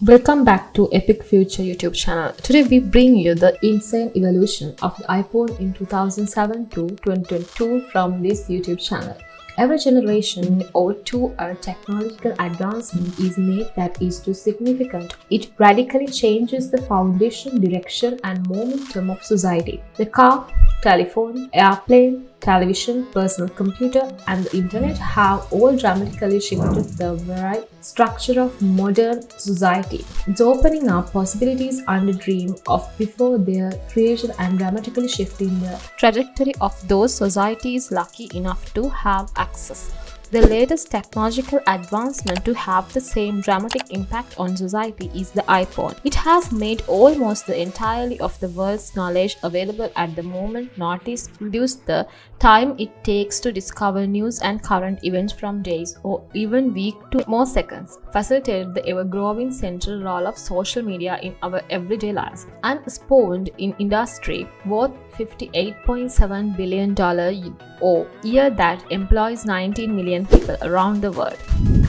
Welcome back to Epic Future YouTube channel. Today we bring you the insane evolution of the iPhone in 2007 to 2022 from this YouTube channel. Every generation or two a technological advancement is made that is too significant. It radically changes the foundation, direction and momentum of society. The car, telephone, airplane, television, personal computer and the internet have all dramatically shifted the very structure of modern society. It's opening up possibilities undreamed of before their creation and dramatically shifting the trajectory of those societies lucky enough to have access. The latest technological advancement to have the same dramatic impact on society is the iPhone. It has made almost the entirety of the world's knowledge available at the moment, notice, reduced the time it takes to discover news and current events from days or even weeks to more seconds, facilitated the ever-growing central role of social media in our everyday lives, and spawned in industry worth $58.7 billion a year that employs 19 million people around the world.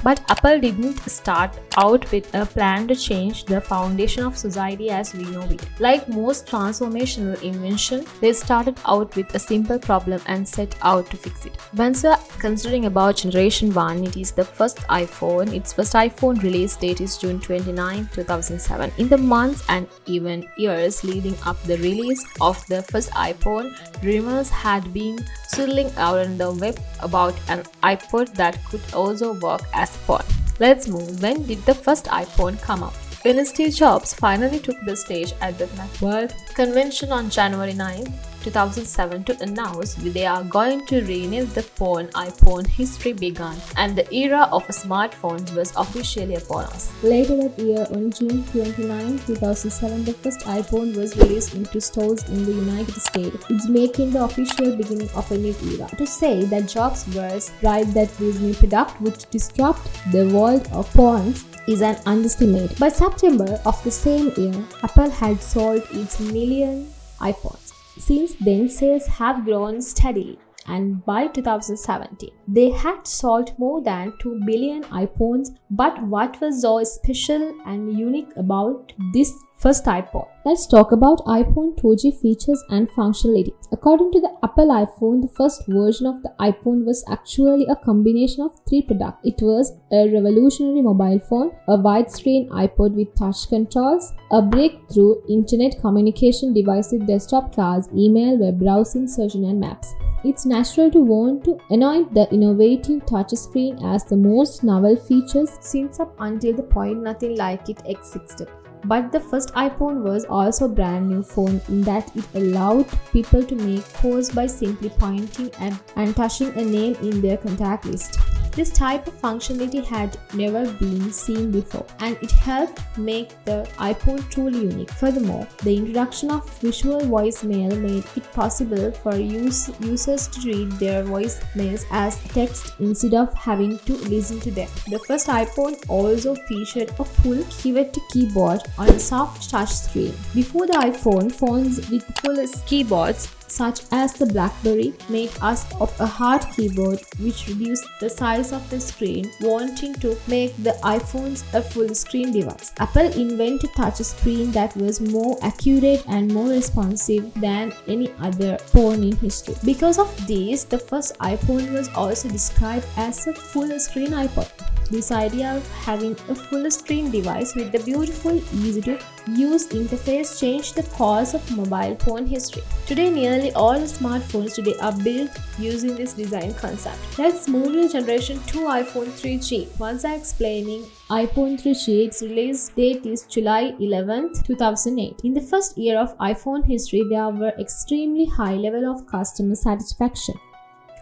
But Apple didn't start out with a plan to change the foundation of society as we know it. Like most transformational inventions, they started out with a simple problem and set out to fix it. Once we're considering about Generation 1, it is the first iPhone. Its first iPhone release date is June 29, 2007. In the months and even years leading up the release of the first iPhone, rumors had been swirling around the web about an iPod that could also work as a phone. Let's move. When did the first iPhone come out? When Steve Jobs finally took the stage at the Macworld convention on January 9, 2007 to announce they are going to rename the phone, iPhone history began and the era of smartphones was officially upon us. Later that year, on June 29, 2007, the first iPhone was released into stores in the United States. It's making the official beginning of a new era. To say that Jobs was right that this new product would disrupt the world of phones is an underestimate. By September of the same year, Apple had sold its million iPhones. Since then, sales have grown steadily, and by 2017, they had sold more than 2 billion iPhones. But what was so special and unique about this first iPhone? Let's talk about iPhone 2G features and functionality. According to the Apple iPhone, the first version of the iPhone was actually a combination of three products. It was a revolutionary mobile phone, a widescreen iPod with touch controls, a breakthrough internet communication device with desktop class, email, web browsing, search and maps. It's natural to want to anoint the innovative touchscreen as the most novel features since up until the point nothing like it existed. But the first iPhone was also a brand new phone in that it allowed people to make calls by simply pointing at and touching a name in their contact list. This type of functionality had never been seen before, and it helped make the iPhone truly unique. Furthermore, the introduction of visual voicemail made it possible for users to read their voicemails as text instead of having to listen to them. The first iPhone also featured a full QWERTY keyboard on a soft touch screen. Before the iPhone, phones with full keyboards such as the BlackBerry made use of a hard keyboard which reduced the size of the screen, wanting to make the iPhones a full screen device. Apple invented a touch screen that was more accurate and more responsive than any other phone in history. Because of this, the first iPhone was also described as a full screen iPod. This idea of having a full screen device with a beautiful, easy to use interface changed the course of mobile phone history. Today, nearly all smartphones today are built using this design concept. Let's move to Generation 2 iPhone 3G. Once I'm explaining iPhone 3G, its release date is July 11, 2008. In the first year of iPhone history, there were extremely high level of customer satisfaction,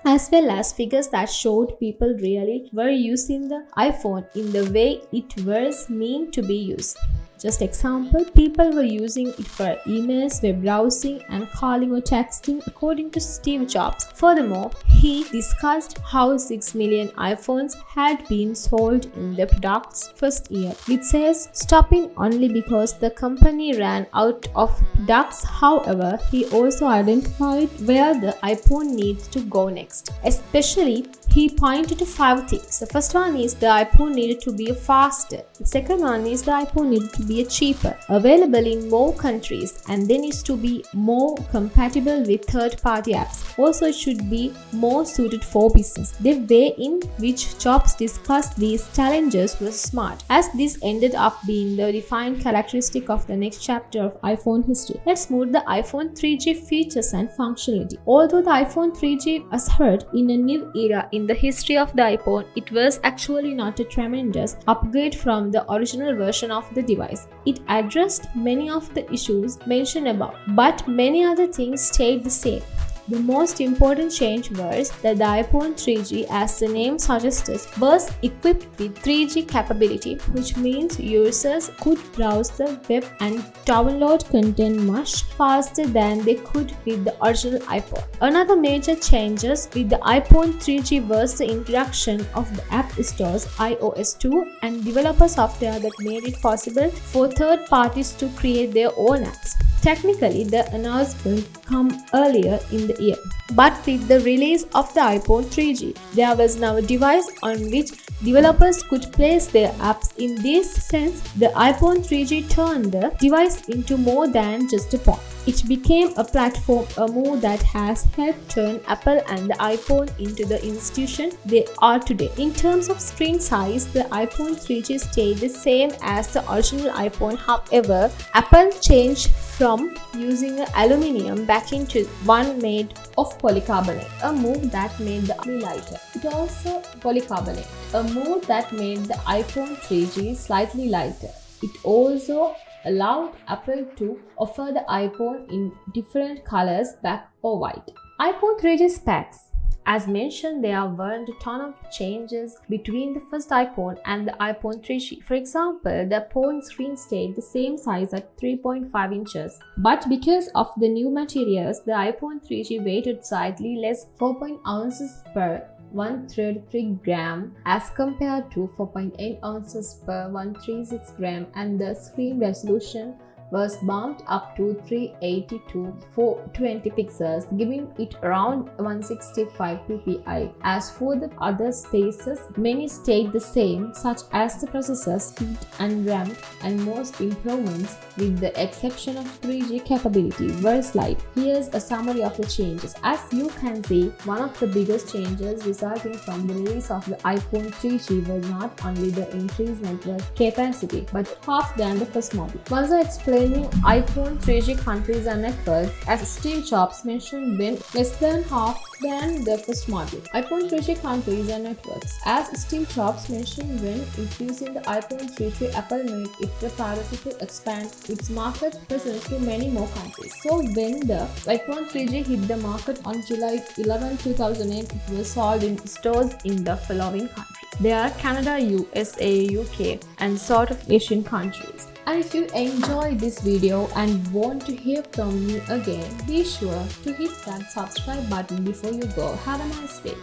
as well as figures that showed people really were using the iPhone in the way it was meant to be used. Just example, people were using it for emails, web browsing, and calling or texting, according to Steve Jobs. Furthermore, he discussed how 6 million iPhones had been sold in the product's first year, which says stopping only because the company ran out of products. However, he also identified where the iPhone needs to go next. Especially, He pointed to 5 things. The first one is the iPhone needed to be faster. The second one is the iPhone needed to be cheaper, available in more countries, and then is to be more compatible with third-party apps. Also, it should be more suited for business. The way in which Jobs discussed these challenges was smart, as this ended up being the defining characteristic of the next chapter of iPhone history. Let's move to the iPhone 3G features and functionality. Although the iPhone 3G ushered in a new era in the history of the iPhone, it was actually not a tremendous upgrade from the original version of the device. It addressed many of the issues mentioned above, but many other things stayed the same. The most important change was that the iPhone 3G, as the name suggests, was equipped with 3G capability, which means users could browse the web and download content much faster than they could with the original iPhone. Another major changes with the iPhone 3G was the introduction of the App Store's iOS 2 and developer software that made it possible for third parties to create their own apps. Technically, the announcement came earlier in the year, but with the release of the iPhone 3G, there was now a device on which developers could place their apps. In this sense, the iPhone 3G turned the device into more than just a phone. It became a platform, a move that has helped turn Apple and the iPhone into the institution they are today. In terms of screen size, the iPhone 3G stayed the same as the original iPhone. However, Apple changed from using aluminum backing to one made of polycarbonate, a move that made the lighter. It also polycarbonate, a move that made the iPhone 3G slightly lighter. It also allowed Apple to offer the iPhone in different colors, black or white. iPhone 3G specs. As mentioned, there weren't a ton of changes between the first iPhone and the iPhone 3G. For example, the phone screen stayed the same size at 3.5 inches. But because of the new materials, the iPhone 3G weighed slightly less, 4 ounces per 133 gram as compared to 4.8 ounces per 136 gram, and the screen resolution was bumped up to 380 to 420 pixels, giving it around 165 ppi. As for the other spaces, many stayed the same, such as the processor speed and RAM, and most improvements, with the exception of 3G capability, were slight. Here's a summary of the changes. As you can see, one of the biggest changes resulting from the release of the iPhone 3G was not only the increased network capacity, but half than the first model. Once I explain iPhone 3G countries and networks, as Steve Jobs mentioned, when less than half than the first model. iPhone 3G countries and networks. As Steve Jobs mentioned, when introducing the iPhone 3G, Apple made it the priority to expand its market presence to many more countries. So when the iPhone 3G hit the market on July 11, 2008, it was sold in stores in the following countries. They are Canada, USA, UK, and sort of Asian countries. And if you enjoyed this video and want to hear from me again, be sure to hit that subscribe button before you go. Have a nice day.